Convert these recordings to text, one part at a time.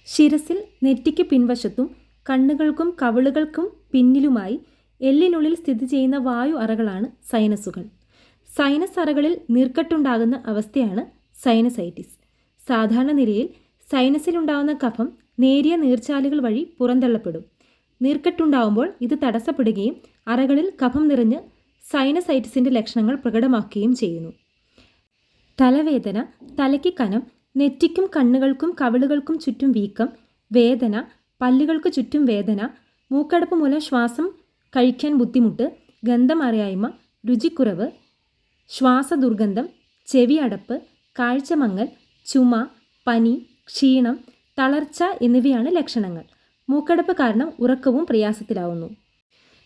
ശിരസിൽ നെറ്റിക്ക് പിൻവശത്തും കണ്ണുകൾക്കും കവിളുകൾക്കും പിന്നിലുമായി എല്ലിനുള്ളിൽ സ്ഥിതി ചെയ്യുന്ന വായു അറകളാണ് സൈനസുകൾ. സൈനസ് അറകളിൽ നീർക്കെട്ടുണ്ടാകുന്ന അവസ്ഥയാണ് സൈനസൈറ്റിസ്. സാധാരണ നിലയിൽ സൈനസിലുണ്ടാകുന്ന കഫം നേരിയ നീർച്ചാലുകൾ വഴി പുറന്തള്ളപ്പെടും. നീർക്കെട്ടുണ്ടാകുമ്പോൾ ഇത് തടസ്സപ്പെടുകയും അറകളിൽ കഫം നിറഞ്ഞ് സൈനസൈറ്റിസിൻ്റെ ലക്ഷണങ്ങൾ പ്രകടമാക്കുകയും ചെയ്യുന്നു. തലവേദന, തലയ്ക്ക് കനം, നെറ്റിക്കും കണ്ണുകൾക്കും കവിളുകൾക്കും ചുറ്റും വീക്കം, വേദന, പല്ലുകൾക്ക് ചുറ്റും വേദന, മൂക്കടപ്പ് മൂലം ശ്വാസം കഴിക്കാൻ ബുദ്ധിമുട്ട്, ഗന്ധം അറിയായ്മ, രുചിക്കുറവ്, ശ്വാസദുർഗന്ധം, ചെവി അടപ്പ്, കാഴ്ചമങ്ങൽ, ചുമ, പനി, ക്ഷീണം, തളർച്ച എന്നിവയാണ് ലക്ഷണങ്ങൾ. മൂക്കടപ്പ് കാരണം ഉറക്കവും പ്രയാസത്തിലാവുന്നു.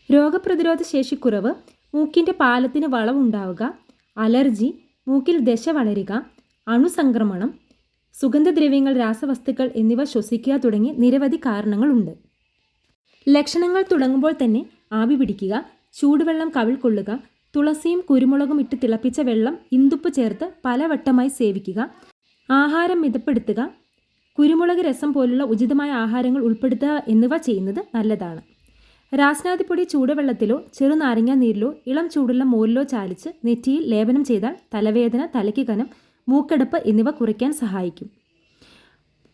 രോഗപ്രതിരോധ ശേഷിക്കുറവ്, മൂക്കിൻ്റെ പാലത്തിന് വളവുണ്ടാവുക, അലർജി, മൂക്കിൽ ദശ വളരുക, അണുസംക്രമണം, സുഗന്ധദ്രവ്യങ്ങൾ, രാസവസ്തുക്കൾ എന്നിവ ശ്വസിക്കുക തുടങ്ങി നിരവധി കാരണങ്ങളുണ്ട്. ലക്ഷണങ്ങൾ തുടങ്ങുമ്പോൾ തന്നെ ആവി പിടിക്കുക, ചൂടുവെള്ളം കവിൾ കൊള്ളുക, തുളസിയും കുരുമുളകും ഇട്ട് തിളപ്പിച്ച വെള്ളം ഇന്ദുപ്പ് ചേർത്ത് പലവട്ടമായി സേവിക്കുക, ആഹാരം മിതപ്പെടുത്തുക, കുരുമുളക് രസം പോലുള്ള ഉചിതമായ ആഹാരങ്ങൾ ഉൾപ്പെടുത്തുക എന്നിവ ചെയ്യുന്നത് നല്ലതാണ്. രാസ്നാദിപ്പൊടി ചൂടുവെള്ളത്തിലോ ചെറുനാരങ്ങ നീരിലോ ഇളം ചൂടുള്ള മോരിലോ ചാലിച്ച് നെറ്റിയിൽ ലേപനം ചെയ്താൽ തലവേദന, തലയ്ക്ക് കനം, മൂക്കടപ്പ് എന്നിവ കുറയ്ക്കാൻ സഹായിക്കും.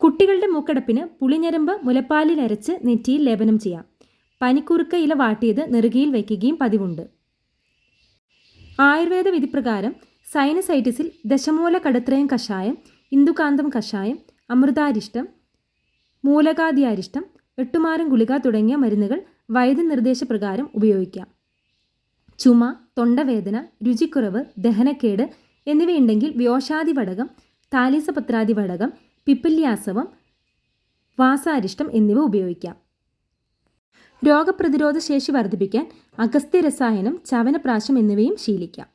കുട്ടികളുടെ മൂക്കടപ്പിന് പുളിഞ്ഞരമ്പ് മുലപ്പാലിൽ അരച്ച് നെറ്റിയിൽ ലേപനം ചെയ്യാം. പനിക്കുറുക്ക ഇല വാട്ടിയത് നെറുകയിൽ വയ്ക്കുകയും പതിവുണ്ട്. ആയുർവേദ വിധിപ്രകാരം സൈനസൈറ്റിസിൽ ദശമൂല കടത്രയം കഷായം, ഇന്ദുകാന്തം കഷായം, അമൃതാരിഷ്ടം, മൂലകാദ്യാരിഷ്ടം, എട്ടുമാരം ഗുളിക തുടങ്ങിയ മരുന്നുകൾ വൈദ്യനിർദ്ദേശപ്രകാരം ഉപയോഗിക്കാം. ചുമ, തൊണ്ടവേദന, രുചിക്കുറവ്, ദഹനക്കേട് എന്നിവയുണ്ടെങ്കിൽ വ്യോഷാദിവടകം, താലീസപത്രാദിവടകം, പിപ്പില്യാസവം, വാസാരിഷ്ടം എന്നിവ ഉപയോഗിക്കാം. രോഗപ്രതിരോധ ശേഷി വർദ്ധിപ്പിക്കാൻ അഗസ്ത്യരസായനം, ചവനപ്രാശം എന്നിവയും ശീലിക്കാം.